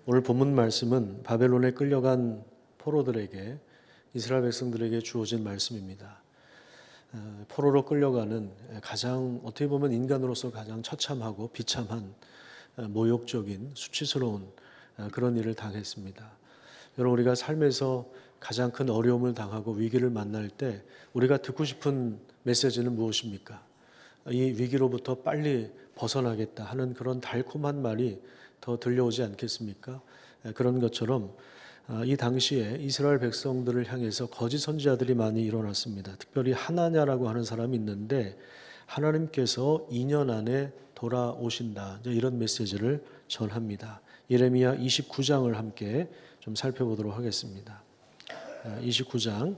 오늘 본문 말씀은 바벨론에 끌려간 포로들에게, 이스라엘 백성들에게 주어진 말씀입니다. 포로로 끌려가는 가장, 어떻게 보면 인간으로서 가장 처참하고 비참한 모욕적인 수치스러운 그런 일을 당했습니다. 여러분, 우리가 삶에서 가장 큰 어려움을 당하고 위기를 만날 때 우리가 듣고 싶은 메시지는 무엇입니까? 이 위기로부터 빨리 벗어나겠다 하는 그런 달콤한 말이 더 들려오지 않겠습니까? 그런 것처럼 이 당시에 이스라엘 백성들을 향해서 거짓 선지자들이 많이 일어났습니다. 특별히 하나냐라고 하는 사람이 있는데, 하나님께서 2년 안에 돌아오신다, 이런 메시지를 전합니다. 예레미야 29장을 함께 좀 살펴보도록 하겠습니다. 28장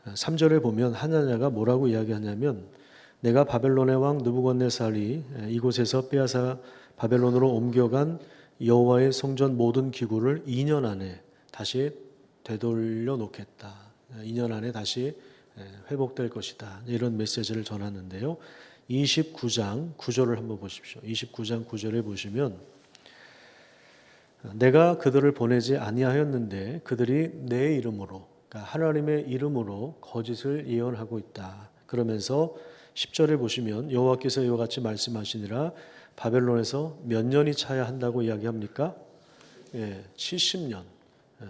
3절에 보면 하나냐가 뭐라고 이야기하냐면, 내가 바벨론의 왕 느부갓네살이 이곳에서 빼앗아 바벨론으로 옮겨간 여호와의 성전 모든 기구를 2년 안에 다시 되돌려 놓겠다. 2년 안에 다시 회복될 것이다. 이런 메시지를 전하는데요. 29장 9절을 한번 보십시오. 29장 9절에 보시면, 내가 그들을 보내지 아니하였는데 그들이 내 이름으로, 그러니까 하나님의 이름으로 거짓을 예언하고 있다. 그러면서 10절에 보시면 여호와께서 이와 같이 말씀하시니라, 바벨론에서 몇 년이 차야 한다고 이야기합니까? 70년.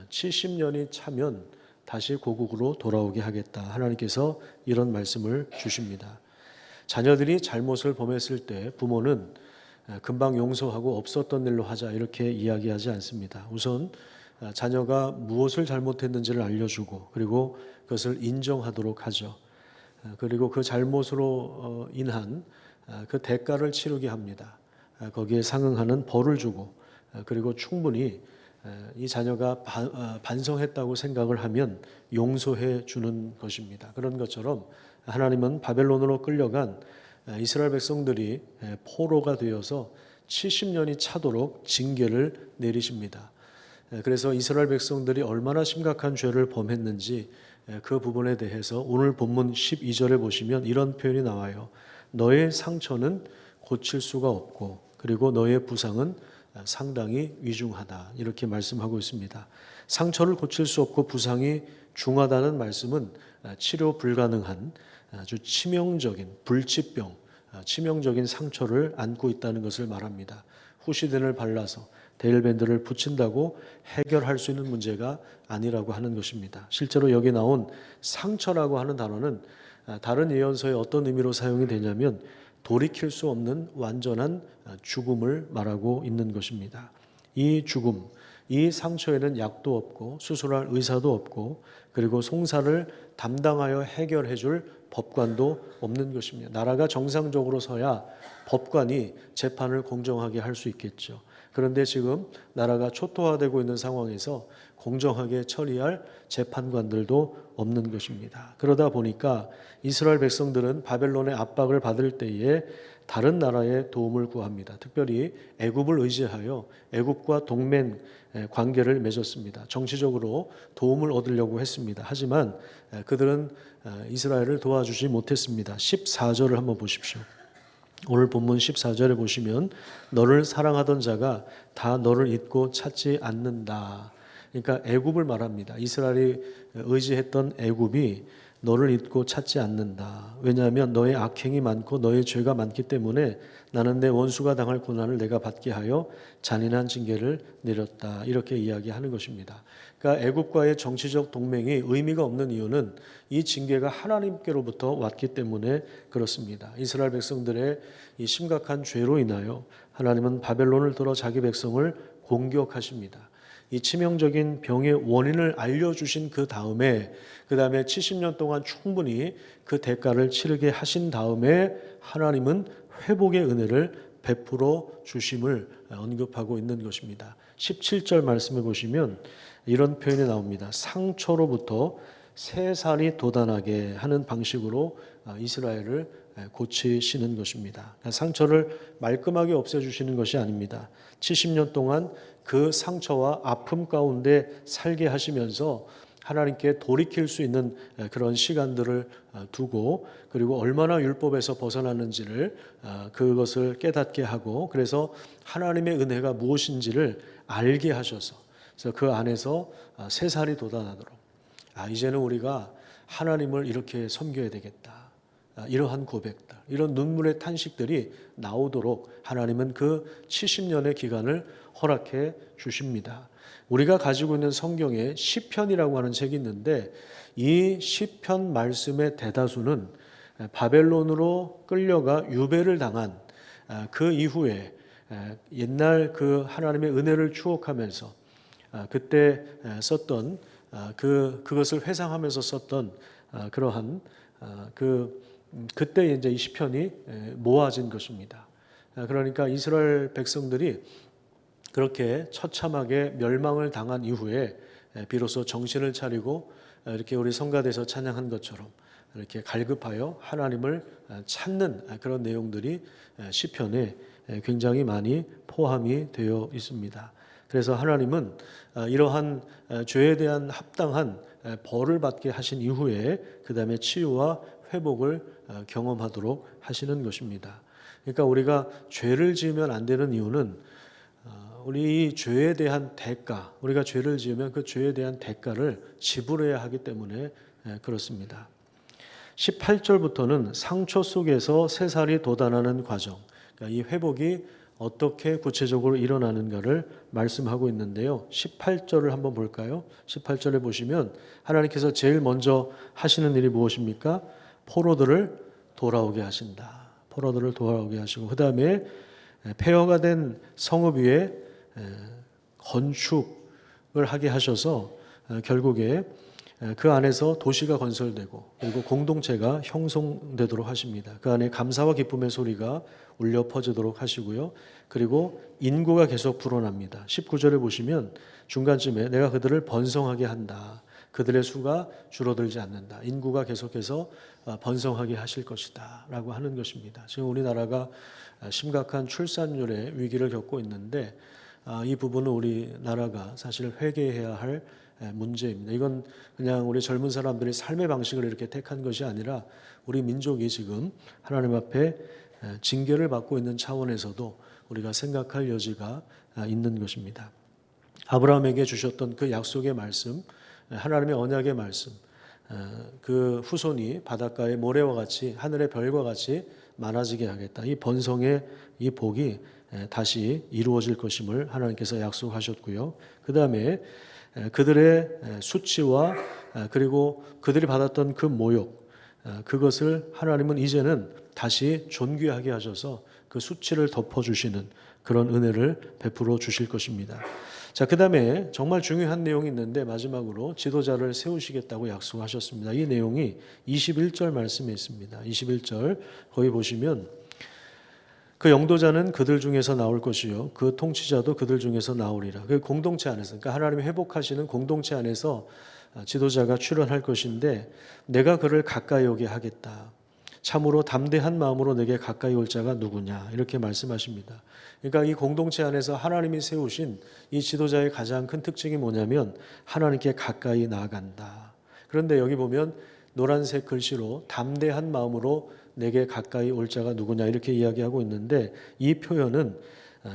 70년이 차면 다시 고국으로 돌아오게 하겠다. 하나님께서 이런 말씀을 주십니다. 자녀들이 잘못을 범했을 때 부모는 금방 용서하고 없었던 일로 하자, 이렇게 이야기하지 않습니다. 우선 자녀가 무엇을 잘못했는지를 알려주고, 그리고 그것을 인정하도록 하죠. 그리고 그 잘못으로 인한 그 대가를 치르게 합니다. 거기에 상응하는 벌을 주고, 그리고 충분히 이 자녀가 반성했다고 생각을 하면 용서해 주는 것입니다. 그런 것처럼 하나님은 바벨론으로 끌려간 이스라엘 백성들이 포로가 되어서 70년이 차도록 징계를 내리십니다. 그래서 이스라엘 백성들이 얼마나 심각한 죄를 범했는지 그 부분에 대해서 오늘 본문 12절에 보시면 이런 표현이 나와요. 너의 상처는 고칠 수가 없고, 그리고 너의 부상은 상당히 위중하다, 이렇게 말씀하고 있습니다. 상처를 고칠 수 없고 부상이 중하다는 말씀은 치료 불가능한 아주 치명적인 불치병, 치명적인 상처를 안고 있다는 것을 말합니다. 후시딘을 발라서 데일밴드를 붙인다고 해결할 수 있는 문제가 아니라고 하는 것입니다. 실제로 여기 나온 상처라고 하는 단어는 다른 예언서에 어떤 의미로 사용이 되냐면, 돌이킬 수 없는 완전한 죽음을 말하고 있는 것입니다. 이 죽음, 이 상처에는 약도 없고 수술할 의사도 없고, 그리고 송사를 담당하여 해결해 줄 법관도 없는 것입니다. 나라가 정상적으로 서야 법관이 재판을 공정하게 할 수 있겠죠. 그런데 지금 나라가 초토화되고 있는 상황에서 공정하게 처리할 재판관들도 없는 것입니다. 그러다 보니까 이스라엘 백성들은 바벨론의 압박을 받을 때에 다른 나라의 도움을 구합니다. 특별히 애굽을 의지하여 애굽과 동맹 관계를 맺었습니다. 정치적으로 도움을 얻으려고 했습니다. 하지만 그들은 이스라엘을 도와주지 못했습니다. 14절을 한번 보십시오. 오늘 본문 14절에 보시면, 너를 사랑하던 자가 다 너를 잊고 찾지 않는다. 그러니까 애굽을 말합니다. 이스라엘이 의지했던 애굽이 너를 잊고 찾지 않는다. 왜냐하면 너의 악행이 많고 너의 죄가 많기 때문에 나는 내 원수가 당할 고난을 내가 받게 하여 잔인한 징계를 내렸다. 이렇게 이야기하는 것입니다. 그러니까 애굽과의 정치적 동맹이 의미가 없는 이유는 이 징계가 하나님께로부터 왔기 때문에 그렇습니다. 이스라엘 백성들의 이 심각한 죄로 인하여 하나님은 바벨론을 들어 자기 백성을 공격하십니다. 이 치명적인 병의 원인을 알려주신 그 다음에 70년 동안 충분히 그 대가를 치르게 하신 다음에 하나님은 회복의 은혜를 베풀어 주심을 언급하고 있는 것입니다. 17절 말씀해 보시면 이런 표현이 나옵니다. 상처로부터 새살이 돋아나게 하는 방식으로 이스라엘을 고치시는 것입니다. 상처를 말끔하게 없애주시는 것이 아닙니다. 70년 동안 그 상처와 아픔 가운데 살게 하시면서 하나님께 돌이킬 수 있는 그런 시간들을 두고, 그리고 얼마나 율법에서 벗어났는지를 그것을 깨닫게 하고, 그래서 하나님의 은혜가 무엇인지를 알게 하셔서, 그래서 그 안에서 새 살이 돋아나도록, 이제는 우리가 하나님을 이렇게 섬겨야 되겠다, 이러한 고백들, 이런 눈물의 탄식들이 나오도록 하나님은 그 70년의 기간을 허락해 주십니다. 우리가 가지고 있는 성경에 시편이라고 하는 책이 있는데, 이 시편 말씀의 대다수는 바벨론으로 끌려가 유배를 당한 그 이후에 옛날 그 하나님의 은혜를 추억하면서 그때 썼던 그것을 회상하면서 썼던 그러한 그때 이제 이 시편이 모아진 것입니다. 그러니까 이스라엘 백성들이 그렇게 처참하게 멸망을 당한 이후에 비로소 정신을 차리고 이렇게 우리 성가대에서 찬양한 것처럼 이렇게 갈급하여 하나님을 찾는 그런 내용들이 시편에 굉장히 많이 포함이 되어 있습니다. 그래서 하나님은 이러한 죄에 대한 합당한 벌을 받게 하신 이후에 그 다음에 치유와 회복을 경험하도록 하시는 것입니다. 그러니까 우리가 죄를 지으면 안 되는 이유는 우리 이 죄에 대한 대가, 우리가 죄를 지으면 그 죄에 대한 대가를 지불해야 하기 때문에 그렇습니다. 18절부터는 상처 속에서 새살이 돋아나는 과정, 그러니까 이 회복이 어떻게 구체적으로 일어나는가를 말씀하고 있는데요. 18절을 한번 볼까요? 18절에 보시면 하나님께서 제일 먼저 하시는 일이 무엇입니까? 포로들을 돌아오게 하신다. 포로들을 돌아오게 하시고, 그 다음에 폐허가 된 성읍 위에 건축을 하게 하셔서 결국에 그 안에서 도시가 건설되고, 그리고 공동체가 형성되도록 하십니다. 그 안에 감사와 기쁨의 소리가 울려 퍼지도록 하시고요. 그리고 인구가 계속 불어납니다. 19절에 보시면 중간쯤에 내가 그들을 번성하게 한다. 그들의 수가 줄어들지 않는다. 인구가 계속해서 번성하게 하실 것이다 라고 하는 것입니다. 지금 우리나라가 심각한 출산율의 위기를 겪고 있는데, 이 부분은 우리나라가 사실 회개해야 할 문제입니다. 이건 그냥 우리 젊은 사람들이 삶의 방식을 이렇게 택한 것이 아니라 우리 민족이 지금 하나님 앞에 징계를 받고 있는 차원에서도 우리가 생각할 여지가 있는 것입니다. 아브라함에게 주셨던 그 약속의 말씀, 하나님의 언약의 말씀, 그 후손이 바닷가의 모래와 같이 하늘의 별과 같이 많아지게 하겠다. 이 번성의 이 복이 다시 이루어질 것임을 하나님께서 약속하셨고요. 그 다음에 그들의 수치와 그리고 그들이 받았던 그 모욕, 그것을 하나님은 이제는 다시 존귀하게 하셔서 그 수치를 덮어주시는 그런 은혜를 베풀어 주실 것입니다. 자, 그 다음에 정말 중요한 내용이 있는데 마지막으로 지도자를 세우시겠다고 약속하셨습니다. 이 내용이 21절 말씀에 있습니다. 21절 거기 보시면 그 영도자는 그들 중에서 나올 것이요 그 통치자도 그들 중에서 나오리라. 그 공동체 안에서, 그러니까 하나님이 회복하시는 공동체 안에서 지도자가 출현할 것인데, 내가 그를 가까이 오게 하겠다. 참으로 담대한 마음으로 내게 가까이 올 자가 누구냐, 이렇게 말씀하십니다. 그러니까 이 공동체 안에서 하나님이 세우신 이 지도자의 가장 큰 특징이 뭐냐면 하나님께 가까이 나아간다. 그런데 여기 보면 노란색 글씨로 담대한 마음으로 내게 가까이 올 자가 누구냐, 이렇게 이야기하고 있는데, 이 표현은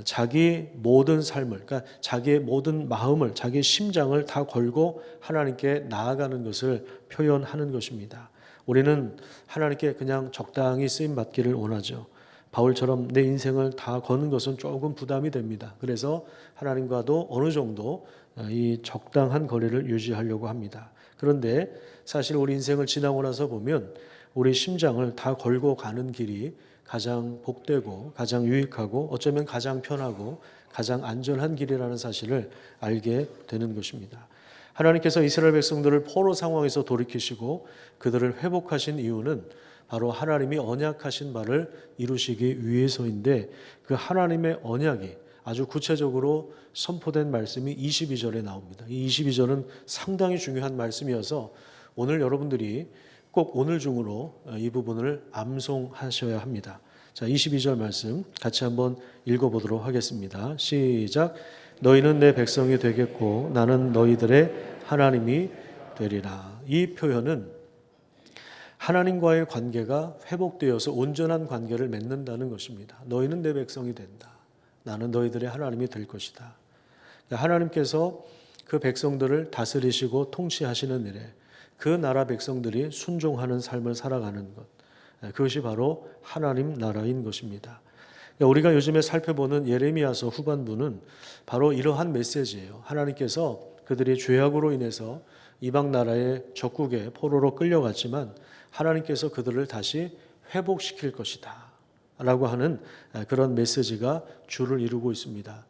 자기 모든 삶을, 그러니까 자기의 모든 마음을, 자기의 심장을 다 걸고 하나님께 나아가는 것을 표현하는 것입니다. 우리는 하나님께 그냥 적당히 쓰임 받기를 원하죠. 바울처럼 내 인생을 다 거는 것은 조금 부담이 됩니다. 그래서 하나님과도 어느 정도 이 적당한 거리를 유지하려고 합니다. 그런데 사실 우리 인생을 지나고 나서 보면 우리 심장을 다 걸고 가는 길이 가장 복되고 가장 유익하고 어쩌면 가장 편하고 가장 안전한 길이라는 사실을 알게 되는 것입니다. 하나님께서 이스라엘 백성들을 포로 상황에서 돌이키시고 그들을 회복하신 이유는 바로 하나님이 언약하신 바를 이루시기 위해서인데, 그 하나님의 언약이 아주 구체적으로 선포된 말씀이 22절에 나옵니다. 이 22절은 상당히 중요한 말씀이어서 오늘 여러분들이 꼭 오늘 중으로 이 부분을 암송하셔야 합니다. 자, 22절 말씀 같이 한번 읽어보도록 하겠습니다. 시작. 너희는 내 백성이 되겠고 나는 너희들의 하나님이 회복되리라. 이 표현은 하나님과의 관계가 회복되어서 온전한 관계를 맺는다는 것입니다. 너희는 내 백성이 된다. 나는 너희들의 하나님이 될 것이다. 하나님께서 그 백성들을 다스리시고 통치하시는 일에 그 나라 백성들이 순종하는 삶을 살아가는 것, 그것이 바로 하나님 나라인 것입니다. 우리가 요즘에 살펴보는 예레미야서 후반부는 바로 이러한 메시지예요. 하나님께서 그들이 죄악으로 인해서 이방 나라의 적국에 포로로 끌려갔지만 하나님께서 그들을 다시 회복시킬 것이다 라고 하는 그런 메시지가 주를 이루고 있습니다.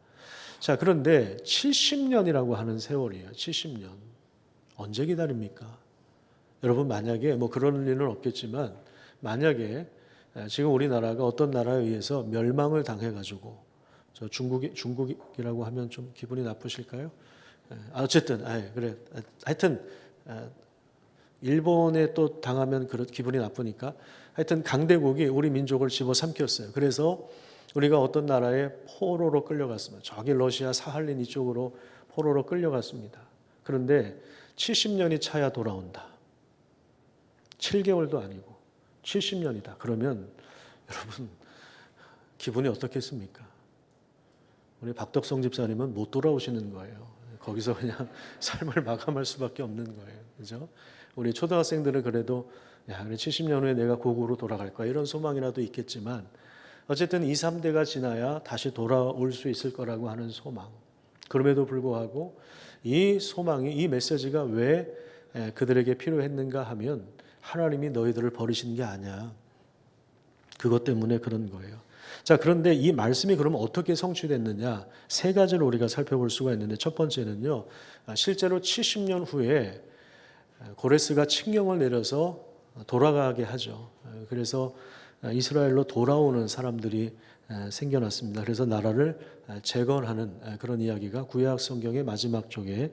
자, 그런데 70년이라고 하는 세월이에요. 70년. 언제 기다립니까? 여러분, 만약에 그런 일은 없겠지만 만약에 지금 우리나라가 어떤 나라에 의해서 멸망을 당해가지고 저 중국이라고 하면 좀 기분이 나쁘실까요? 어쨌든 그래. 하여튼 일본에 또 당하면 그런 기분이 나쁘니까 하여튼 강대국이 우리 민족을 집어삼켰어요. 그래서 우리가 어떤 나라에 포로로 끌려갔습니다. 저기 러시아 사할린 이쪽으로 포로로 끌려갔습니다. 그런데 70년이 차야 돌아온다. 7개월도 아니고 70년이다. 그러면 여러분 기분이 어떻겠습니까? 우리 박덕성 집사님은 못 돌아오시는 거예요. 거기서 그냥 삶을 마감할 수밖에 없는 거예요. 그죠? 우리 초등학생들은 그래도 그래 70년 후에 내가 고국으로 돌아갈 거야 이런 소망이라도 있겠지만 어쨌든 2, 3대가 지나야 다시 돌아올 수 있을 거라고 하는 소망. 그럼에도 불구하고 이 소망이, 이 메시지가 왜 그들에게 필요했는가 하면 하나님이 너희들을 버리신 게 아니야. 그것 때문에 그런 거예요. 자, 그런데 이 말씀이 그러면 어떻게 성취됐느냐? 세 가지를 우리가 살펴볼 수가 있는데 첫 번째는요. 실제로 70년 후에 고레스가 칙령을 내려서 돌아가게 하죠. 그래서 이스라엘로 돌아오는 사람들이 생겨났습니다. 그래서 나라를 재건하는 그런 이야기가 구약 성경의 마지막 쪽에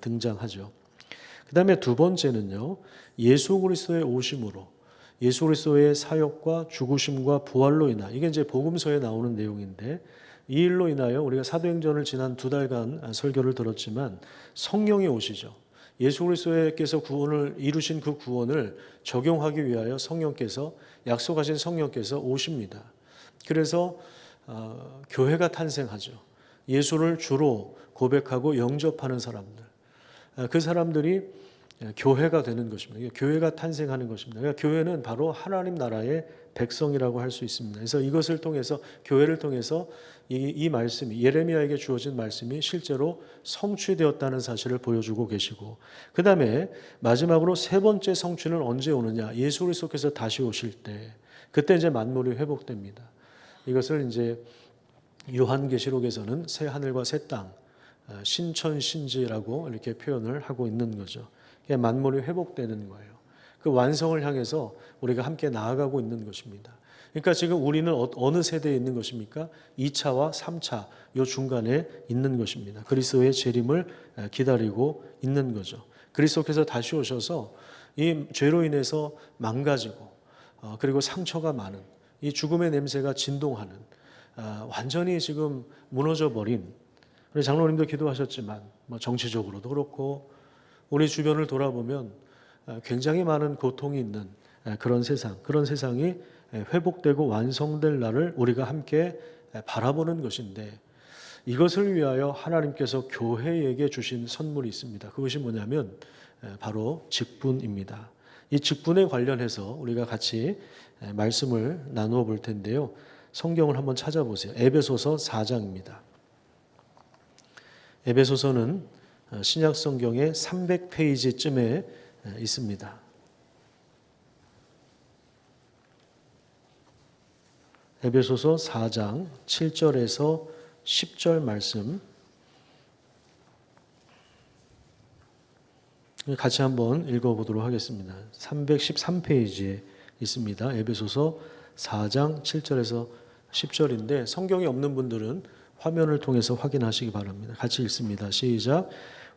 등장하죠. 그 다음에 두 번째는요. 예수 그리스도의 오심으로 예수 그리스도의 사역과 죽으심과 부활로 인하 이게 이제 복음서에 나오는 내용인데 이 일로 인하여 우리가 사도행전을 지난 2달간 설교를 들었지만 성령이 오시죠. 예수 그리스도께서 구원을 이루신 그 구원을 적용하기 위하여 성령께서 약속하신 성령께서 오십니다. 그래서 교회가 탄생하죠. 예수를 주로 고백하고 영접하는 사람들. 그 사람들이 교회가 되는 것입니다. 교회가 탄생하는 것입니다. 그러니까 교회는 바로 하나님 나라의 백성이라고 할 수 있습니다. 그래서 이것을 통해서 교회를 통해서 이 말씀이 예레미야에게 주어진 말씀이 실제로 성취되었다는 사실을 보여주고 계시고 그 다음에 마지막으로 세 번째 성취는 언제 오느냐? 예수 그리스도께서 다시 오실 때 그때 이제 만물이 회복됩니다. 이것을 이제 요한계시록에서는 새 하늘과 새 땅, 신천신지라고 이렇게 표현을 하고 있는 거죠. 만물이 회복되는 거예요. 그 완성을 향해서 우리가 함께 나아가고 있는 것입니다. 그러니까 지금 우리는 어느 세대에 있는 것입니까? 2차와 3차 요 중간에 있는 것입니다. 그리스도의 재림을 기다리고 있는 거죠. 그리스도께서 다시 오셔서 이 죄로 인해서 망가지고 그리고 상처가 많은 이 죽음의 냄새가 진동하는 완전히 지금 무너져 버린 우리 장로님도 기도하셨지만 정치적으로도 그렇고 우리 주변을 돌아보면 굉장히 많은 고통이 있는 그런 세상이 회복되고 완성될 날을 우리가 함께 바라보는 것인데 이것을 위하여 하나님께서 교회에게 주신 선물이 있습니다. 그것이 뭐냐면 바로 직분입니다. 이 직분에 관련해서 우리가 같이 말씀을 나누어 볼 텐데요. 성경을 한번 찾아보세요. 에베소서 4장입니다. 에베소서는 신약 성경의 300페이지쯤에 있습니다. 에베소서 4장 7절에서 10절 말씀 같이 한번 읽어보도록 하겠습니다. 313페이지에 있습니다. 에베소서 4장 7절에서 10절인데 성경이 없는 분들은 화면을 통해서 확인하시기 바랍니다. 같이 읽습니다. 시작.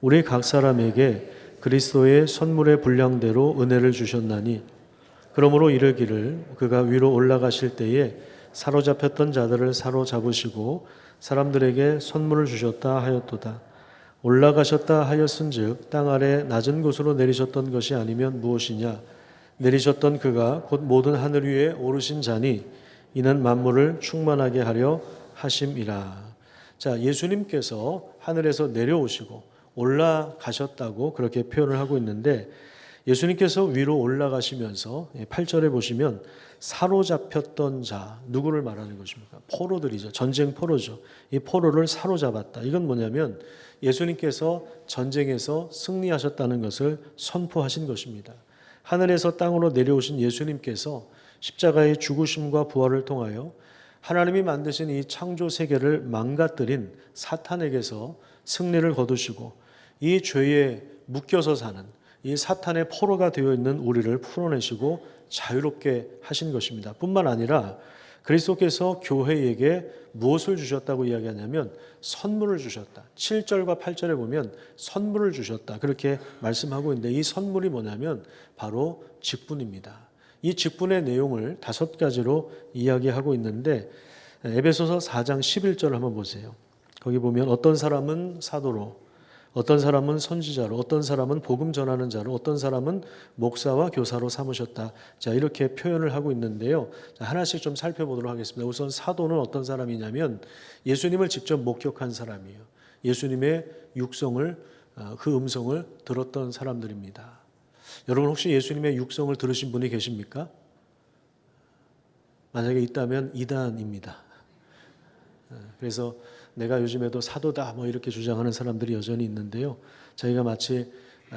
우리 각 사람에게 그리스도의 선물의 분량대로 은혜를 주셨나니 그러므로 이르기를 그가 위로 올라가실 때에 사로잡혔던 자들을 사로잡으시고 사람들에게 선물을 주셨다 하였도다. 올라가셨다 하였은즉 땅 아래 낮은 곳으로 내리셨던 것이 아니면 무엇이냐? 내리셨던 그가 곧 모든 하늘 위에 오르신 자니 이는 만물을 충만하게 하려 하심이라. 자, 예수님께서 하늘에서 내려오시고 올라가셨다고 그렇게 표현을 하고 있는데, 예수님께서 위로 올라가시면서 8절에 보시면 사로잡혔던 자, 누구를 말하는 것입니까? 포로들이죠. 전쟁 포로죠. 이 포로를 사로잡았다. 이건 뭐냐면 예수님께서 전쟁에서 승리하셨다는 것을 선포하신 것입니다. 하늘에서 땅으로 내려오신 예수님께서 십자가의 죽으심과 부활을 통하여 하나님이 만드신 이 창조 세계를 망가뜨린 사탄에게서 승리를 거두시고 이 죄에 묶여서 사는 이 사탄의 포로가 되어 있는 우리를 풀어내시고 자유롭게 하신 것입니다. 뿐만 아니라 그리스도께서 교회에게 무엇을 주셨다고 이야기하냐면 선물을 주셨다. 7절과 8절에 보면 선물을 주셨다. 그렇게 말씀하고 있는데, 이 선물이 뭐냐면 바로 직분입니다. 이 직분의 내용을 5가지로 이야기하고 있는데, 에베소서 4장 11절 한번 보세요. 거기 보면 어떤 사람은 사도로, 어떤 사람은 선지자로, 어떤 사람은 복음 전하는 자로, 어떤 사람은 목사와 교사로 삼으셨다. 자, 이렇게 표현을 하고 있는데요. 자, 하나씩 좀 살펴보도록 하겠습니다. 우선 사도는 어떤 사람이냐면 예수님을 직접 목격한 사람이에요. 예수님의 육성을, 그 음성을 들었던 사람들입니다. 여러분 혹시 예수님의 육성을 들으신 분이 계십니까? 만약에 있다면 이단입니다. 그래서 내가 요즘에도 사도다 뭐 이렇게 주장하는 사람들이 여전히 있는데요. 저희가 마치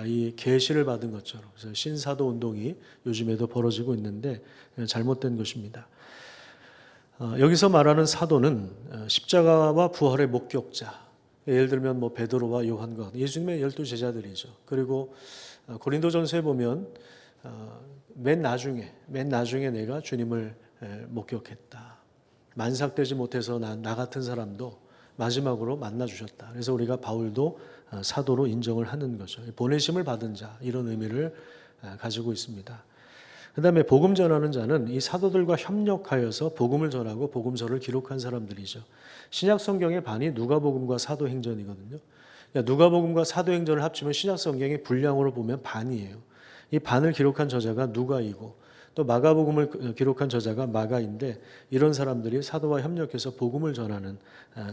이 계시를 받은 것처럼, 그래서 신사도 운동이 요즘에도 벌어지고 있는데 잘못된 것입니다. 여기서 말하는 사도는 십자가와 부활의 목격자, 예를 들면 뭐 베드로와 요한과 예수님의 12 제자들이죠. 그리고 고린도전서에 보면 맨 나중에 내가 주님을 목격했다. 만삭되지 못해서 나 같은 사람도 마지막으로 만나주셨다. 그래서 우리가 바울도 사도로 인정을 하는 거죠. 보내심을 받은 자, 이런 의미를 가지고 있습니다. 그 다음에 복음 전하는 자는 이 사도들과 협력하여서 복음을 전하고 복음서를 기록한 사람들이죠. 신약 성경의 반이 누가복음과 사도행전이거든요. 누가복음과 사도행전을 합치면 신약 성경의 분량으로 보면 반이에요. 이 반을 기록한 저자가 누가이고 또 마가복음을 기록한 저자가 마가인데, 이런 사람들이 사도와 협력해서 복음을 전하는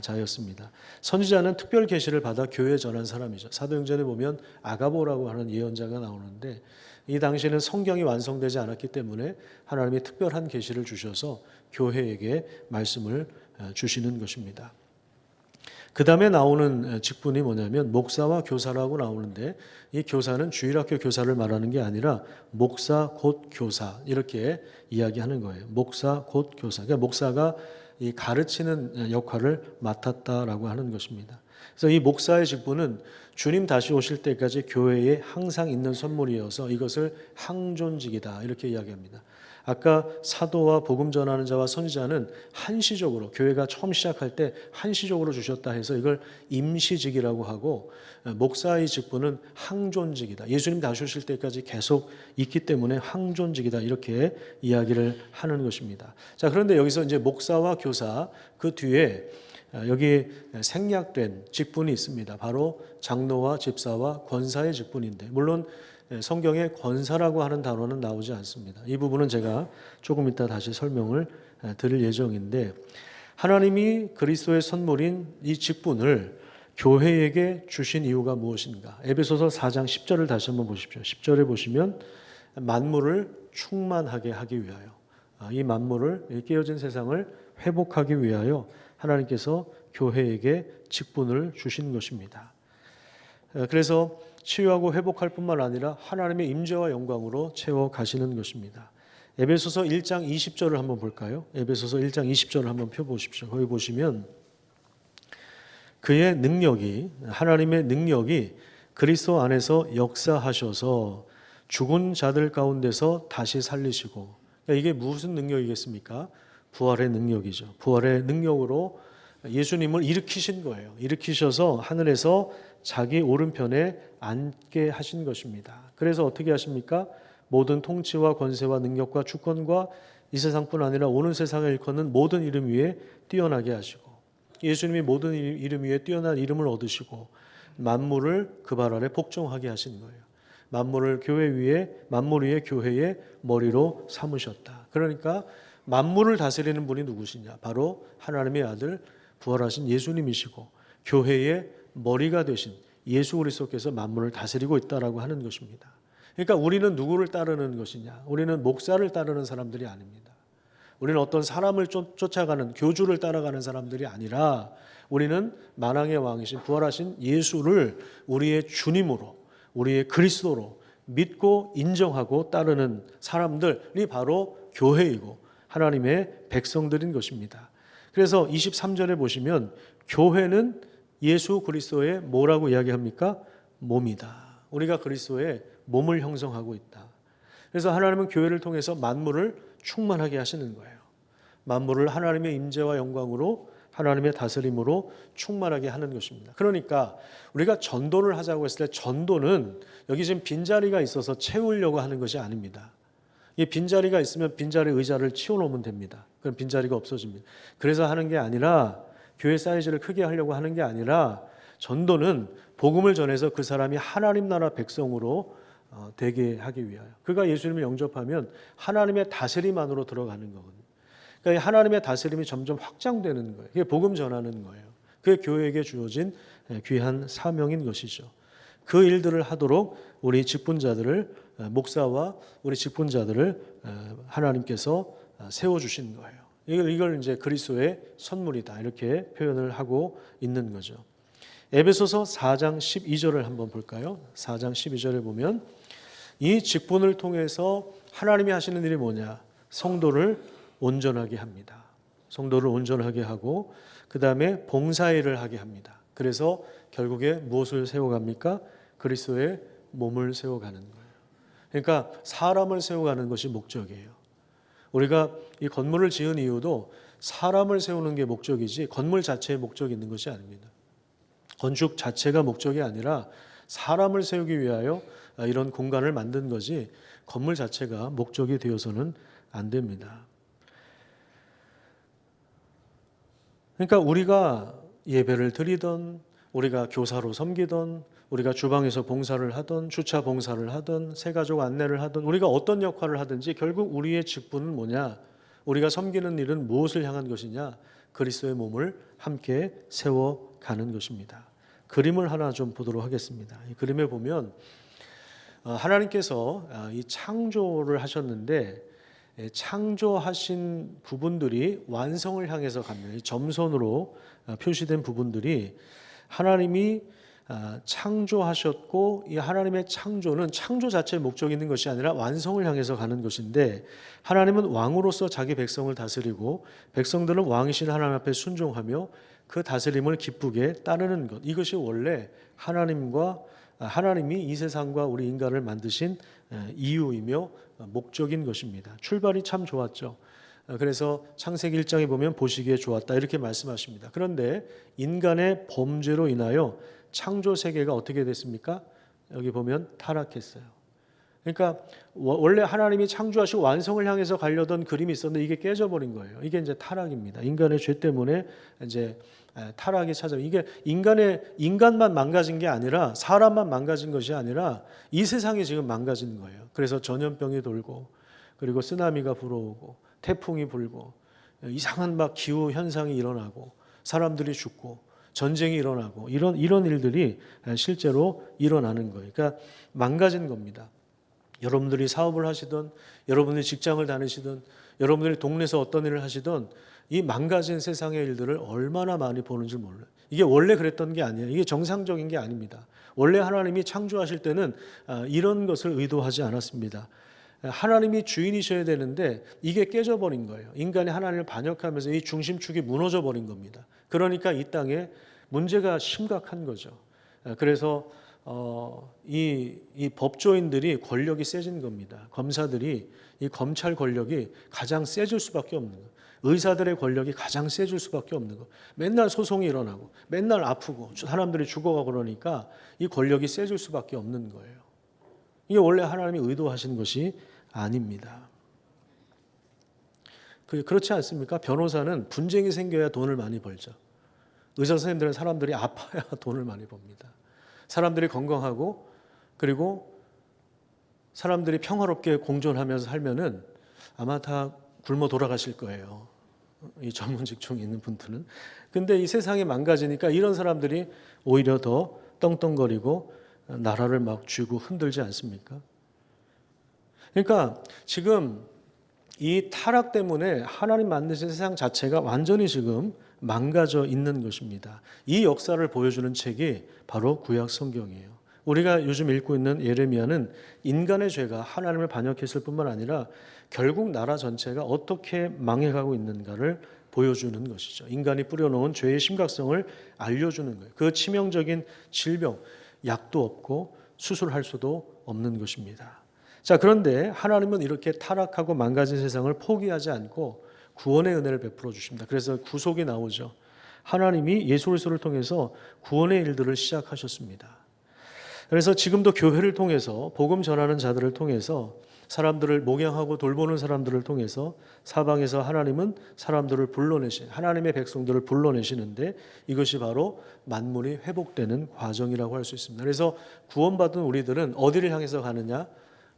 자였습니다. 선지자는 특별 계시를 받아 교회에 전한 사람이죠. 사도행전에 보면 아가보라고 하는 예언자가 나오는데, 이 당시에는 성경이 완성되지 않았기 때문에 하나님이 특별한 계시를 주셔서 교회에게 말씀을 주시는 것입니다. 그 다음에 나오는 직분이 뭐냐면 목사와 교사라고 나오는데, 이 교사는 주일학교 교사를 말하는 게 아니라 목사 곧 교사, 이렇게 이야기하는 거예요. 목사 곧 교사. 그러니까 목사가 이 가르치는 역할을 맡았다라고 하는 것입니다. 그래서 이 목사의 직분은 주님 다시 오실 때까지 교회에 항상 있는 선물이어서 이것을 항존직이다, 이렇게 이야기합니다. 아까 사도와 복음 전하는 자와 선지자는 한시적으로, 교회가 처음 시작할 때 한시적으로 주셨다 해서 이걸 임시직이라고 하고, 목사의 직분은 항존직이다. 예수님 다시 오실 때까지 계속 있기 때문에 항존직이다, 이렇게 이야기를 하는 것입니다. 자, 그런데 여기서 이제 목사와 교사, 그 뒤에 여기 생략된 직분이 있습니다. 바로 장로와 집사와 권사의 직분인데, 물론 성경에 권사라고 하는 단어는 나오지 않습니다. 이 부분은 제가 조금 이따 다시 설명을 드릴 예정인데, 하나님이 그리스도의 선물인 이 직분을 교회에게 주신 이유가 무엇인가? 에베소서 4장 10절을 다시 한번 보십시오. 10절에 보시면 만물을 충만하게 하기 위하여, 이 만물을, 깨어진 세상을 회복하기 위하여 하나님께서 교회에게 직분을 주신 것입니다. 그래서 치유하고 회복할 뿐만 아니라 하나님의 임재와 영광으로 채워 가시는 것입니다. 에베소서 1장 20절을 한번 볼까요? 에베소서 1장 20절을 한번 펴보십시오. 거기 보시면 그의 능력이, 하나님의 능력이 그리스도 안에서 역사하셔서 죽은 자들 가운데서 다시 살리시고, 이게 무슨 능력이겠습니까? 부활의 능력이죠. 부활의 능력으로 예수님을 일으키신 거예요. 일으키셔서 하늘에서 자기 오른편에 앉게 하신 것입니다. 그래서 어떻게 하십니까? 모든 통치와 권세와 능력과 주권과 이 세상뿐 아니라 오는 세상을 일컫는 모든 이름 위에 뛰어나게 하시고, 예수님이 모든 이름 위에 뛰어난 이름을 얻으시고 만물을 그 발 아래 복종하게 하신 거예요. 만물을 만물 위에 교회의 머리로 삼으셨다. 그러니까 만물을 다스리는 분이 누구시냐? 바로 하나님의 아들 부활하신 예수님이시고 교회의 머리가 되신 예수 그리스도께서 만물을 다스리고 있다라고 하는 것입니다. 그러니까 우리는 누구를 따르는 것이냐? 우리는 목사를 따르는 사람들이 아닙니다. 우리는 어떤 사람을 쫓아가는 교주를 따라가는 사람들이 아니라 우리는 만왕의 왕이신 부활하신 예수를 우리의 주님으로 우리의 그리스도로 믿고 인정하고 따르는 사람들이 바로 교회이고 하나님의 백성들인 것입니다. 그래서 23절에 보시면 교회는 예수 그리스도의 뭐라고 이야기합니까? 몸이다. 우리가 그리스도의 몸을 형성하고 있다. 그래서 하나님은 교회를 통해서 만물을 충만하게 하시는 거예요. 만물을 하나님의 임재와 영광으로 하나님의 다스림으로 충만하게 하는 것입니다. 그러니까 우리가 전도를 하자고 했을 때 전도는 여기 지금 빈자리가 있어서 채우려고 하는 것이 아닙니다. 이 빈자리가 있으면 빈자리 의자를 치워놓으면 됩니다. 그럼 빈자리가 없어집니다. 그래서 하는 게 아니라 교회 사이즈를 크게 하려고 하는 게 아니라 전도는 복음을 전해서 그 사람이 하나님 나라 백성으로 되게 하기 위하여 그가 예수님을 영접하면 하나님의 다스림 안으로 들어가는 거거든요. 그러니까 하나님의 다스림이 점점 확장되는 거예요. 그게 복음 전하는 거예요. 그게 교회에게 주어진 귀한 사명인 것이죠. 그 일들을 하도록 우리 직분자들을 목사와 우리 직분자들을 하나님께서 세워주신 거예요. 이걸 이제 그리스도의 선물이다 이렇게 표현을 하고 있는 거죠. 에베소서 4장 12절을 한번 볼까요? 4장 12절에 보면 이 직분을 통해서 하나님이 하시는 일이 뭐냐? 성도를 온전하게 합니다. 성도를 온전하게 하고 그 다음에 봉사일을 하게 합니다. 그래서 결국에 무엇을 세워갑니까? 그리스도의 몸을 세워가는 거예요. 그러니까 사람을 세워가는 것이 목적이에요. 우리가 이 건물을 지은 이유도 사람을 세우는 게 목적이지 건물 자체에 목적이 있는 것이 아닙니다. 건축 자체가 목적이 아니라 사람을 세우기 위하여 이런 공간을 만든 거지 건물 자체가 목적이 되어서는 안 됩니다. 그러니까 우리가 예배를 드리던 우리가 교사로 섬기던 우리가 주방에서 봉사를 하던 주차 봉사를 하던 새가족 안내를 하던 우리가 어떤 역할을 하든지 결국 우리의 직분은 뭐냐? 우리가 섬기는 일은 무엇을 향한 것이냐? 그리스도의 몸을 함께 세워가는 것입니다. 그림을 하나 좀 보도록 하겠습니다. 이 그림에 보면 하나님께서 이 창조를 하셨는데 창조하신 부분들이 완성을 향해서 갑니다. 이 점선으로 표시된 부분들이 하나님이 창조하셨고 이 하나님의 창조는 창조 자체의 목적이 있는 것이 아니라 완성을 향해서 가는 것인데 하나님은 왕으로서 자기 백성을 다스리고 백성들은 왕이신 하나님 앞에 순종하며 그 다스림을 기쁘게 따르는 것. 이것이 원래 하나님이 이 세상과 우리 인간을 만드신 이유이며 목적인 것입니다. 출발이 참 좋았죠. 그래서 창세기 1장에 보면 보시기에 좋았다 이렇게 말씀하십니다. 그런데 인간의 범죄로 인하여 창조 세계가 어떻게 됐습니까? 여기 보면 타락했어요. 그러니까 원래 하나님이 창조하시고 완성을 향해서 가려던 그림이 있었는데 이게 깨져버린 거예요. 이게 이제 타락입니다. 인간의 죄 때문에 이제 타락이 찾아요. 이게 인간만 망가진 게 아니라 사람만 망가진 것이 아니라 이 세상이 지금 망가진 거예요. 그래서 전염병이 돌고 그리고 쓰나미가 불어오고 태풍이 불고 이상한 막 기후 현상이 일어나고 사람들이 죽고 전쟁이 일어나고 이런 일들이 실제로 일어나는 거예요. 그러니까 망가진 겁니다. 여러분들이 사업을 하시든 여러분들이 직장을 다니시든 여러분들이 동네에서 어떤 일을 하시든 이 망가진 세상의 일들을 얼마나 많이 보는지 몰라요. 이게 원래 그랬던 게 아니에요. 이게 정상적인 게 아닙니다. 원래 하나님이 창조하실 때는 이런 것을 의도하지 않았습니다. 하나님이 주인이셔야 되는데 이게 깨져버린 거예요. 인간이 하나님을 반역하면서 이 중심축이 무너져 버린 겁니다. 그러니까 이 땅에 문제가 심각한 거죠. 그래서 이 법조인들이 권력이 세진 겁니다. 검사들이 이 검찰 권력이 가장 세질 수밖에 없는 거예요. 의사들의 권력이 가장 세질 수밖에 없는 거. 맨날 소송이 일어나고 맨날 아프고 사람들이 죽어가고 그러니까 이 권력이 세질 수밖에 없는 거예요. 이게 원래 하나님이 의도하신 것이 아닙니다. 그렇지 않습니까? 변호사는 분쟁이 생겨야 돈을 많이 벌죠. 의사 선생님들은 사람들이 아파야 돈을 많이 법니다. 사람들이 건강하고 그리고 사람들이 평화롭게 공존하면서 살면은 아마 다 굶어 돌아가실 거예요. 이 전문 직종에 있는 분들은. 근데 이 세상이 망가지니까 이런 사람들이 오히려 더 떵떵거리고 나라를 막 쥐고 흔들지 않습니까? 그러니까 지금 이 타락 때문에 하나님 만드신 세상 자체가 완전히 지금 망가져 있는 것입니다. 이 역사를 보여주는 책이 바로 구약 성경이에요. 우리가 요즘 읽고 있는 예레미야는 인간의 죄가 하나님을 반역했을 뿐만 아니라 결국 나라 전체가 어떻게 망해가고 있는가를 보여주는 것이죠. 인간이 뿌려놓은 죄의 심각성을 알려주는 거예요. 그 치명적인 질병, 약도 없고 수술할 수도 없는 것입니다. 자, 그런데 하나님은 이렇게 타락하고 망가진 세상을 포기하지 않고 구원의 은혜를 베풀어 주십니다. 그래서 구속이 나오죠. 하나님이 예수 그리스도를 통해서 구원의 일들을 시작하셨습니다. 그래서 지금도 교회를 통해서 복음 전하는 자들을 통해서 사람들을 목양하고 돌보는 사람들을 통해서 사방에서 하나님은 사람들을 불러내신 하나님의 백성들을 불러내시는데 이것이 바로 만물이 회복되는 과정이라고 할 수 있습니다. 그래서 구원받은 우리들은 어디를 향해서 가느냐?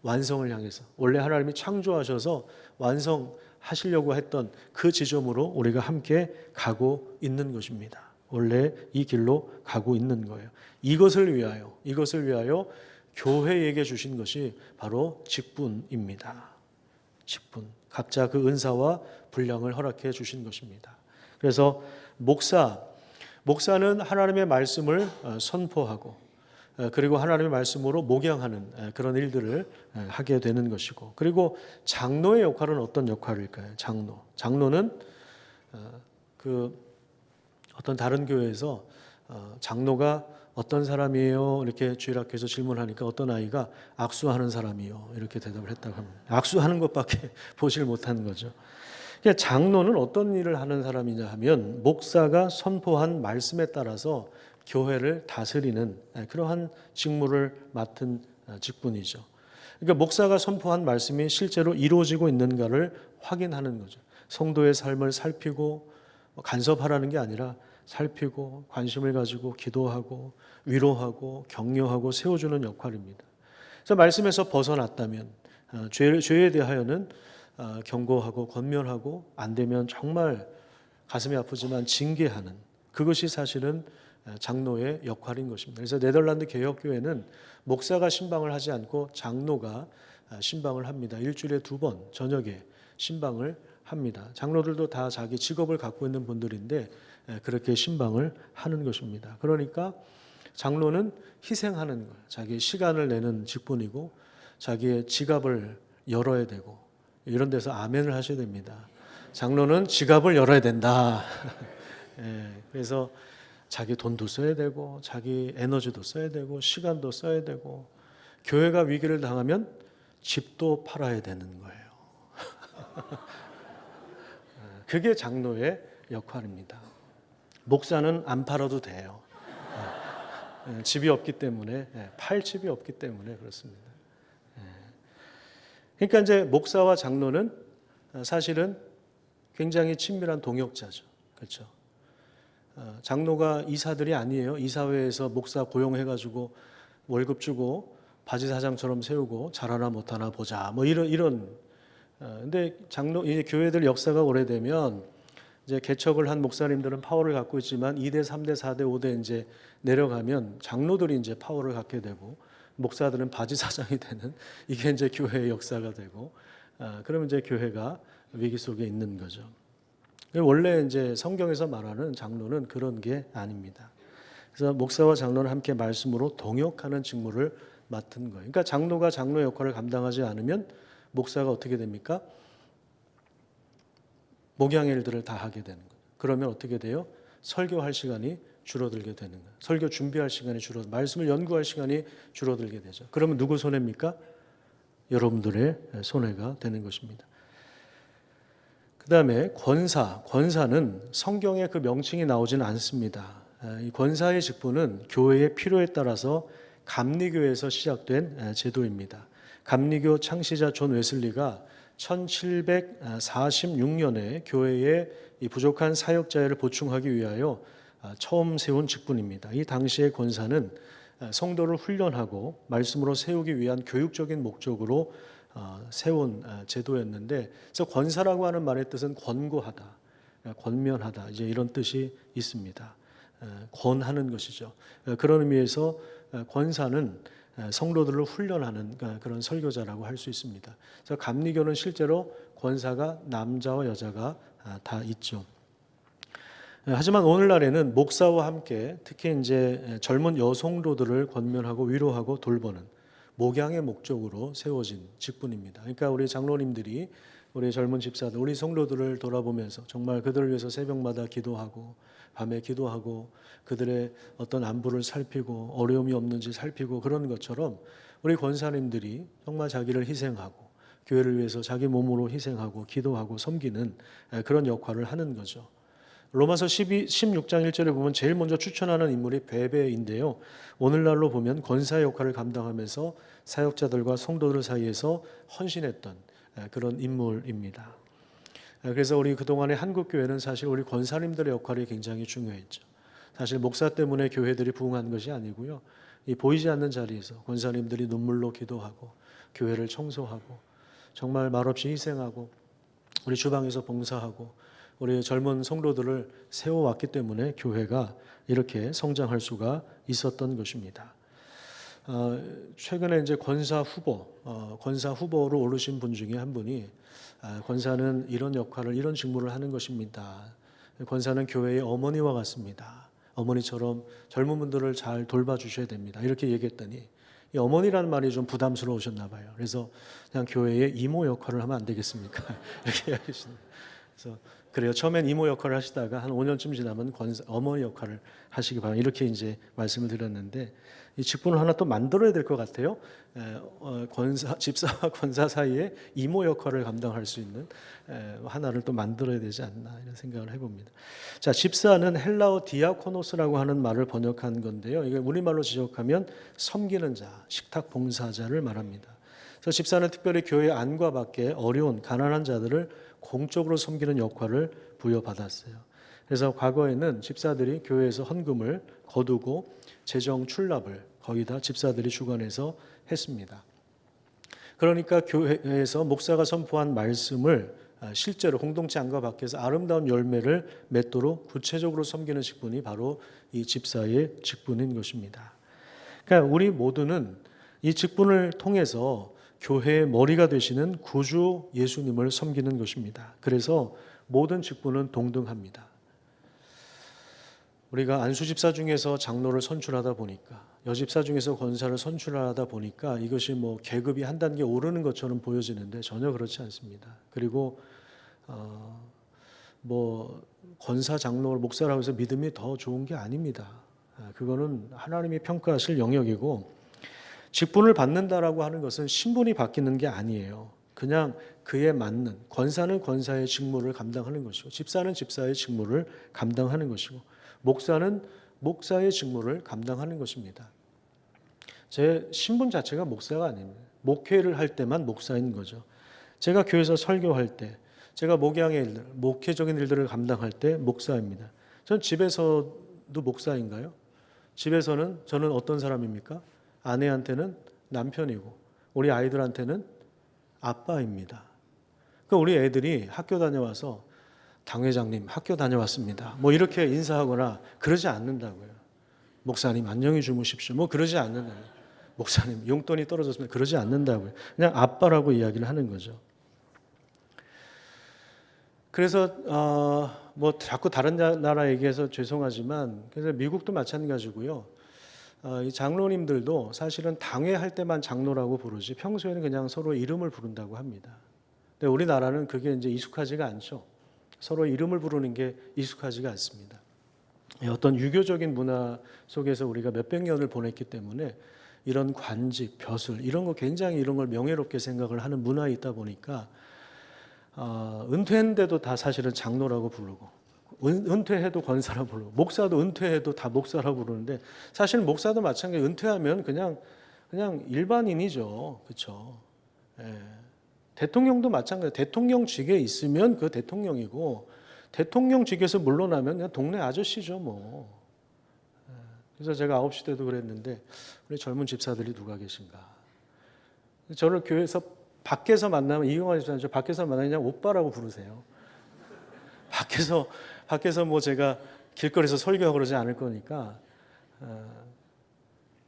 완성을 향해서. 원래 하나님이 창조하셔서 완성하시려고 했던 그 지점으로 우리가 함께 가고 있는 것입니다. 원래 이 길로 가고 있는 거예요. 이것을 위하여 교회에게 주신 것이 바로 직분입니다. 직분. 각자 그 은사와 분량을 허락해 주신 것입니다. 그래서 목사는 하나님의 말씀을 선포하고 그리고 하나님의 말씀으로 목양하는 그런 일들을 하게 되는 것이고 그리고 장로의 역할은 어떤 역할일까요? 장로는 어떤 다른 교회에서 장로가 어떤 사람이에요? 이렇게 주일학교에서 질문하니까 어떤 아이가 악수하는 사람이요. 이렇게 대답을 했다고 합니다. 악수하는 것밖에 보질 못하는 거죠. 그러니까 장로는 어떤 일을 하는 사람이냐 하면 목사가 선포한 말씀에 따라서 교회를 다스리는 그러한 직무를 맡은 직분이죠. 그러니까 목사가 선포한 말씀이 실제로 이루어지고 있는가를 확인하는 거죠. 성도의 삶을 살피고 간섭하라는 게 아니라 살피고 관심을 가지고 기도하고 위로하고 격려하고 세워주는 역할입니다. 그래서 말씀에서 벗어났다면 죄에 대하여는 경고하고 권면하고 안 되면 정말 가슴이 아프지만 징계하는 그것이 사실은 장로의 역할인 것입니다. 그래서 네덜란드 개혁교회는 목사가 신방을 하지 않고 장로가 신방을 합니다. 일주일에 2번 저녁에 신방을 합니다. 장로들도 다 자기 직업을 갖고 있는 분들인데 그렇게 신방을 하는 것입니다. 그러니까 장로는 희생하는 거예요. 자기 시간을 내는 직분이고 자기의 지갑을 열어야 되고 이런 데서 아멘을 하셔야 됩니다. 장로는 지갑을 열어야 된다. 그래서 자기 돈도 써야 되고 자기 에너지도 써야 되고 시간도 써야 되고 교회가 위기를 당하면 집도 팔아야 되는 거예요. 그게 장로의 역할입니다. 목사는 안 팔아도 돼요. 집이 없기 때문에 팔 집이 없기 때문에 그렇습니다. 그러니까 이제 목사와 장로는 사실은 굉장히 친밀한 동역자죠. 그렇죠? 장로가 이사들이 아니에요. 이사회에서 목사 고용해가지고 월급 주고 바지 사장처럼 세우고 잘하나 못하나 보자. 뭐 이런. 근데 이제 교회들 역사가 오래되면 이제 개척을 한 목사님들은 파워를 갖고 있지만 2대, 3대, 4대, 5대 이제 내려가면 장로들이 이제 파워를 갖게 되고 목사들은 바지 사장이 되는 이게 이제 교회의 역사가 되고 그러면 이제 교회가 위기 속에 있는 거죠. 원래 이제 성경에서 말하는 장로는 그런 게 아닙니다. 그래서 목사와 장로는 함께 말씀으로 동역하는 직무를 맡은 거예요. 그러니까 장로가 장로의 역할을 감당하지 않으면 목사가 어떻게 됩니까? 목양의 일들을 다 하게 되는 거예요. 그러면 어떻게 돼요? 설교할 시간이 줄어들게 되는 거예요. 설교 준비할 시간이 말씀을 연구할 시간이 줄어들게 되죠. 그러면 누구 손해입니까? 여러분들의 손해가 되는 것입니다. 그 다음에 권사는 성경에 그 명칭이 나오지는 않습니다. 이 권사의 직분은 교회의 필요에 따라서 감리교에서 시작된 제도입니다. 감리교 창시자 존 웨슬리가 1746년에 교회의 이 부족한 사역자를 보충하기 위하여 처음 세운 직분입니다. 이 당시의 권사는 성도를 훈련하고 말씀으로 세우기 위한 교육적인 목적으로 세운 제도였는데, 그래서 권사라고 하는 말의 뜻은 권고하다, 권면하다, 이제 이런 뜻이 있습니다. 권하는 것이죠. 그런 의미에서 권사는 성도들을 훈련하는 그런 설교자라고 할 수 있습니다. 그래서 감리교는 실제로 권사가 남자와 여자가 다 있죠. 하지만 오늘날에는 목사와 함께 특히 이제 젊은 여성도들을 권면하고 위로하고 돌보는 목양의 목적으로 세워진 직분입니다. 그러니까 우리 장로님들이 우리 젊은 집사들, 우리 성도들을 돌아보면서 정말 그들을 위해서 새벽마다 기도하고 밤에 기도하고 그들의 어떤 안부를 살피고 어려움이 없는지 살피고 그런 것처럼 우리 권사님들이 정말 자기를 희생하고 교회를 위해서 자기 몸으로 희생하고 기도하고 섬기는 그런 역할을 하는 거죠. 로마서 16장 1절에 보면 제일 먼저 추천하는 인물이 베베인데요. 오늘날로 보면 권사의 역할을 감당하면서 사역자들과 성도들 사이에서 헌신했던 그런 인물입니다. 그래서 우리 그동안의 한국교회는 사실 우리 권사님들의 역할이 굉장히 중요했죠. 사실 목사 때문에 교회들이 부흥한 것이 아니고요. 이 보이지 않는 자리에서 권사님들이 눈물로 기도하고 교회를 청소하고 정말 말없이 희생하고 우리 주방에서 봉사하고 우리 젊은 성도들을 세워왔기 때문에 교회가 이렇게 성장할 수가 있었던 것입니다. 최근에 이제 권사 후보로 오르신 분 중에 한 분이 권사는 이런 역할을, 이런 직무를 하는 것입니다. 권사는 교회의 어머니와 같습니다. 어머니처럼 젊은 분들을 잘 돌봐주셔야 됩니다. 이렇게 얘기했더니 이 어머니라는 말이 좀 부담스러우셨나 봐요. 그래서 그냥 교회의 이모 역할을 하면 안 되겠습니까? 이렇게 하시는. 그래서 그래요. 처음엔 이모 역할을 하시다가 한 5년쯤 지나면 어머니 역할을 하시기 바랍니다. 이렇게 이제 말씀을 드렸는데 이 직분을 하나 또 만들어야 될 것 같아요. 집사와 권사 사이에 이모 역할을 감당할 수 있는 하나를 또 만들어야 되지 않나 이런 생각을 해봅니다. 자, 집사는 헬라어 디아코노스라고 하는 말을 번역한 건데요. 이게 우리말로 지적하면 섬기는 자, 식탁 봉사자를 말합니다. 그래서 집사는 특별히 교회 안과 밖에 어려운 가난한 자들을 공적으로 섬기는 역할을 부여받았어요. 그래서 과거에는 집사들이 교회에서 헌금을 거두고 재정 출납을 거의 다 집사들이 주관해서 했습니다. 그러니까 교회에서 목사가 선포한 말씀을 실제로 공동체 안과 밖에서 아름다운 열매를 맺도록 구체적으로 섬기는 직분이 바로 이 집사의 직분인 것입니다. 그러니까 우리 모두는 이 직분을 통해서 교회의 머리가 되시는 구주 예수님을 섬기는 것입니다. 그래서 모든 직분은 동등합니다. 우리가 안수집사 중에서 장로를 선출하다 보니까, 여집사 중에서 권사를 선출하다 보니까 이것이 뭐 계급이 한 단계 오르는 것처럼 보여지는데 전혀 그렇지 않습니다. 그리고 뭐 권사, 장로, 목사라고 해서 믿음이 더 좋은 게 아닙니다. 그거는 하나님이 평가하실 영역이고, 직분을 받는다라고 하는 것은 신분이 바뀌는 게 아니에요. 그냥 그에 맞는, 권사는 권사의 직무를 감당하는 것이고, 집사는 집사의 직무를 감당하는 것이고, 목사는 목사의 직무를 감당하는 것입니다. 제 신분 자체가 목사가 아닙니다. 목회를 할 때만 목사인 거죠. 제가 교회에서 설교할 때, 제가 목양의 일들, 목회적인 일들을 감당할 때 목사입니다. 전 집에서도 목사인가요? 집에서는 저는 어떤 사람입니까? 아내한테는 남편이고 우리 아이들한테는 아빠입니다. 그러니까 우리 애들이 학교 다녀와서 당회장님 학교 다녀왔습니다. 뭐 이렇게 인사하거나 그러지 않는다고요. 목사님 안녕히 주무십시오. 뭐 그러지 않는다고요. 목사님 용돈이 떨어졌습니다. 그러지 않는다고요. 그냥 아빠라고 이야기를 하는 거죠. 그래서 뭐 자꾸 다른 나라 얘기해서 죄송하지만 그래서 미국도 마찬가지고요. 이 장로님들도 사실은 당회할 때만 장로라고 부르지 평소에는 그냥 서로 이름을 부른다고 합니다. 근데 우리나라는 그게 이제 익숙하지가 않죠. 서로 이름을 부르는 게 익숙하지가 않습니다. 어떤 유교적인 문화 속에서 우리가 몇백 년을 보냈기 때문에 이런 관직, 벼슬 이런 거 굉장히 이런 걸 명예롭게 생각을 하는 문화에 있다 보니까 은퇴했는데도 다 사실은 장로라고 부르고 은퇴해도 권사라고 부르고 목사도 은퇴해도 다 목사라고 부르는데 사실 목사도 마찬가지. 은퇴하면 그냥 일반인이죠. 그렇죠? 예. 대통령도 마찬가지. 대통령직에 있으면 그 대통령이고 대통령직에서 물러나면 그냥 동네 아저씨죠, 뭐. 그래서 제가 9시 때도 그랬는데 우리 젊은 집사들이 누가 계신가. 저를 교회에서 밖에서 만나면 이경화 집사님 저 밖에서 만나면 그냥 오빠라고 부르세요. 밖에서 뭐 제가 길거리에서 설교하고 그러지 않을 거니까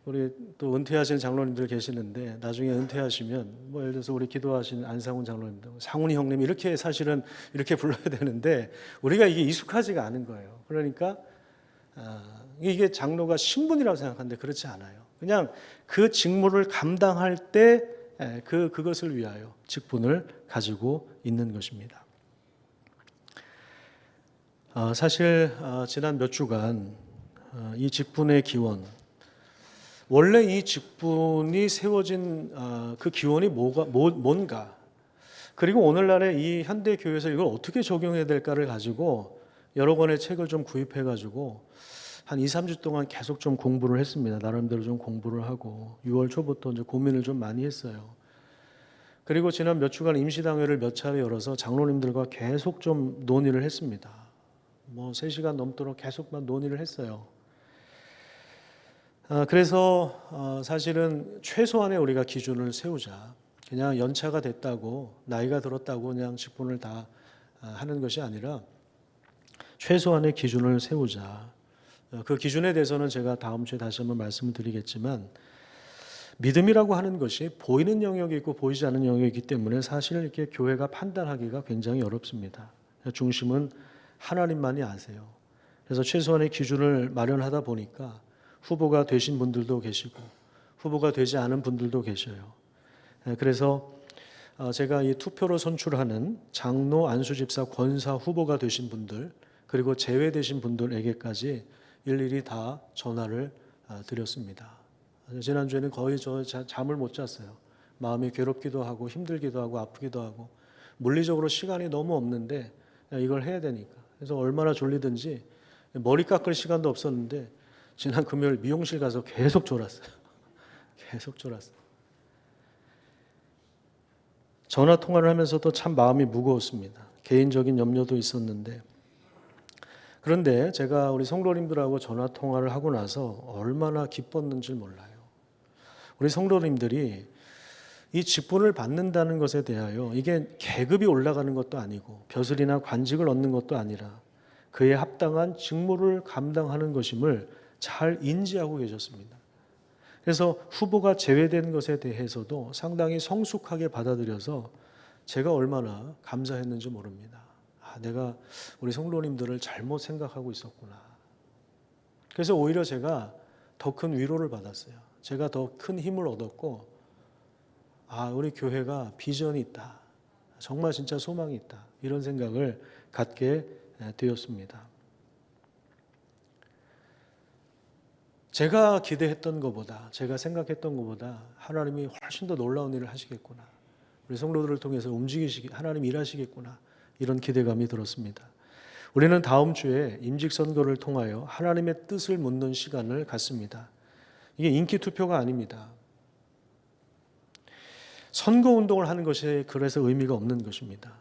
우리 또 은퇴하신 장로님들 계시는데 나중에 은퇴하시면 뭐 예를 들어서 우리 기도하신 안상훈 장로님도 상훈이 형님 이렇게 사실은 이렇게 불러야 되는데 우리가 이게 익숙하지가 않은 거예요. 그러니까 이게 장로가 신분이라고 생각하는데 그렇지 않아요. 그냥 그 직무를 감당할 때 그것을 위하여 직분을 가지고 있는 것입니다. 사실 지난 몇 주간 이 직분의 기원, 원래 이 직분이 세워진 그 기원이 뭔가, 그리고 오늘날의 이 현대 교회에서 이걸 어떻게 적용해야 될까를 가지고 여러 권의 책을 좀 구입해 가지고 한 2, 3주 동안 계속 좀 공부를 했습니다. 나름대로 좀 공부를 하고 6월 초부터 이제 고민을 좀 많이 했어요. 그리고 지난 몇 주간 임시당회를 몇 차례 열어서 장로님들과 계속 좀 논의를 했습니다. 뭐 3시간 넘도록 계속만 논의를 했어요. 그래서 사실은 최소한의 우리가 기준을 세우자. 그냥 연차가 됐다고 나이가 들었다고 그냥 직분을 다 하는 것이 아니라 최소한의 기준을 세우자. 그 기준에 대해서는 제가 다음 주에 다시 한번 말씀을 드리겠지만 믿음이라고 하는 것이 보이는 영역이 있고 보이지 않는 영역이 있기 때문에 사실 이렇게 교회가 판단하기가 굉장히 어렵습니다. 중심은 하나님만이 아세요. 그래서 최소한의 기준을 마련하다 보니까 후보가 되신 분들도 계시고 후보가 되지 않은 분들도 계셔요. 그래서 제가 이 투표로 선출하는 장로, 안수집사, 권사 후보가 되신 분들 그리고 제외되신 분들에게까지 일일이 다 전화를 드렸습니다. 지난주에는 거의 잠을 못 잤어요. 마음이 괴롭기도 하고 힘들기도 하고 아프기도 하고 물리적으로 시간이 너무 없는데 이걸 해야 되니까. 그래서 얼마나 졸리든지 머리 깎을 시간도 없었는데 지난 금요일 미용실 가서 계속 졸았어요. 계속 졸았어요. 전화 통화를 하면서도 참 마음이 무거웠습니다. 개인적인 염려도 있었는데 그런데 제가 우리 성도님들하고 전화 통화를 하고 나서 얼마나 기뻤는지 몰라요. 우리 성도님들이 이 직분을 받는다는 것에 대하여 이게 계급이 올라가는 것도 아니고 벼슬이나 관직을 얻는 것도 아니라 그에 합당한 직무를 감당하는 것임을 잘 인지하고 계셨습니다. 그래서 후보가 제외된 것에 대해서도 상당히 성숙하게 받아들여서 제가 얼마나 감사했는지 모릅니다. 내가 우리 성도님들을 잘못 생각하고 있었구나. 그래서 오히려 제가 더 큰 위로를 받았어요. 제가 더 큰 힘을 얻었고 우리 교회가 비전이 있다. 정말 진짜 소망이 있다. 이런 생각을 갖게 되었습니다. 제가 기대했던 것보다 제가 생각했던 것보다 하나님이 훨씬 더 놀라운 일을 하시겠구나. 우리 성도들을 통해서 하나님 일하시겠구나. 이런 기대감이 들었습니다. 우리는 다음 주에 임직선거를 통하여 하나님의 뜻을 묻는 시간을 갖습니다. 이게 인기 투표가 아닙니다. 선거운동을 하는 것이 그래서 의미가 없는 것입니다.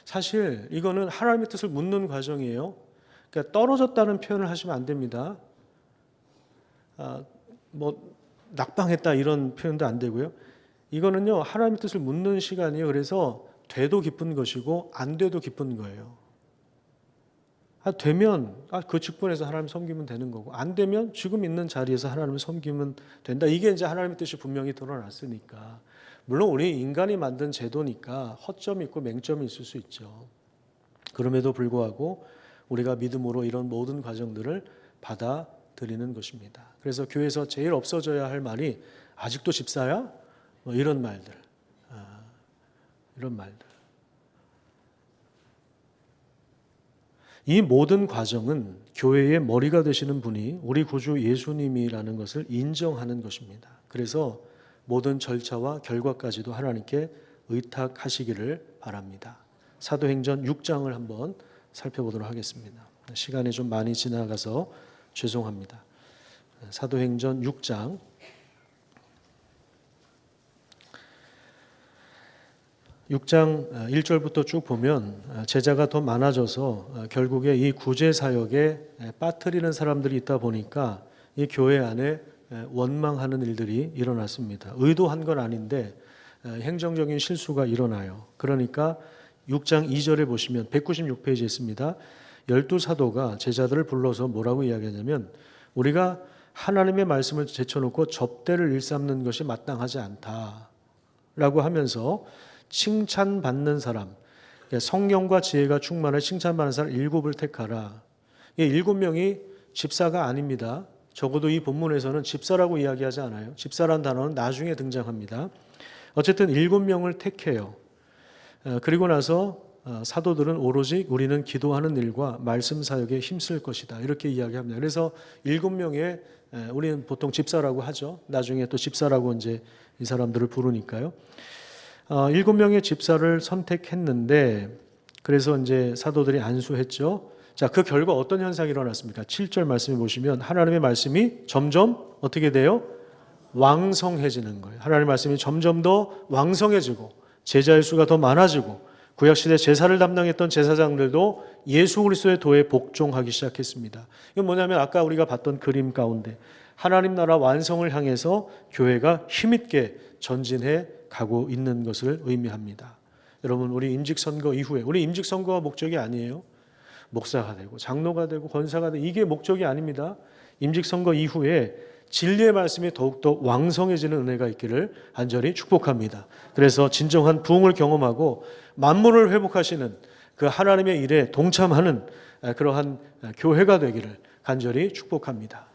사실 이거는 하나님의 뜻을 묻는 과정이에요. 그러니까 떨어졌다는 표현을 하시면 안 됩니다. 낙방했다 이런 표현도 안 되고요. 이거는요 하나님의 뜻을 묻는 시간이에요. 그래서 돼도 기쁜 것이고 안 돼도 기쁜 거예요. 되면 그 직분에서 하나님 섬기면 되는 거고 안 되면 지금 있는 자리에서 하나님을 섬기면 된다. 이게 이제 하나님의 뜻이 분명히 드러났으니까. 물론 우리 인간이 만든 제도니까 허점이 있고 맹점이 있을 수 있죠. 그럼에도 불구하고 우리가 믿음으로 이런 모든 과정들을 받아들이는 것입니다. 그래서 교회에서 제일 없어져야 할 말이 아직도 집사야? 이런 말들. 이런 말들. 이 모든 과정은 교회의 머리가 되시는 분이 우리 구주 예수님이라는 것을 인정하는 것입니다. 그래서 모든 절차와 결과까지도 하나님께 의탁하시기를 바랍니다. 사도행전 6장을 한번 살펴보도록 하겠습니다. 시간이 좀 많이 지나가서 죄송합니다. 사도행전 6장 1절부터 쭉 보면 제자가 더 많아져서 결국에 이 구제 사역에 빠뜨리는 사람들이 있다 보니까 이 교회 안에 원망하는 일들이 일어났습니다. 의도한 건 아닌데 행정적인 실수가 일어나요. 그러니까 6장 2절에 보시면 196페이지에 있습니다. 12사도가 제자들을 불러서 뭐라고 이야기하냐면 우리가 하나님의 말씀을 제쳐놓고 접대를 일삼는 것이 마땅하지 않다라고 하면서 칭찬받는 사람, 성령과 지혜가 충만해 칭찬받는 사람 7을 택하라. 이 7명이 집사가 아닙니다. 적어도 이 본문에서는 집사라고 이야기하지 않아요. 집사란 단어는 나중에 등장합니다. 어쨌든 7명을 택해요. 그리고 나서 사도들은 오로지 우리는 기도하는 일과 말씀 사역에 힘쓸 것이다. 이렇게 이야기합니다. 그래서 7명의 우리는 보통 집사라고 하죠. 나중에 또 집사라고 이제 이 사람들을 부르니까요. 7명의 집사를 선택했는데 그래서 이제 사도들이 안수했죠. 자, 그 결과 어떤 현상이 일어났습니까? 7절 말씀해 보시면 하나님의 말씀이 점점 어떻게 돼요? 왕성해지는 거예요. 하나님의 말씀이 점점 더 왕성해지고 제자의 수가 더 많아지고 구약시대 제사를 담당했던 제사장들도 예수 그리스도의 도에 복종하기 시작했습니다. 이건 뭐냐면 아까 우리가 봤던 그림 가운데 하나님 나라 완성을 향해서 교회가 힘있게 전진해 가고 있는 것을 의미합니다. 여러분, 우리 임직선거 이후에 우리 임직선거가 목적이 아니에요. 목사가 되고 장로가 되고 권사가 되고 이게 목적이 아닙니다. 임직선거 이후에 진리의 말씀이 더욱더 왕성해지는 은혜가 있기를 간절히 축복합니다. 그래서 진정한 부흥을 경험하고 만물을 회복하시는 그 하나님의 일에 동참하는 그러한 교회가 되기를 간절히 축복합니다.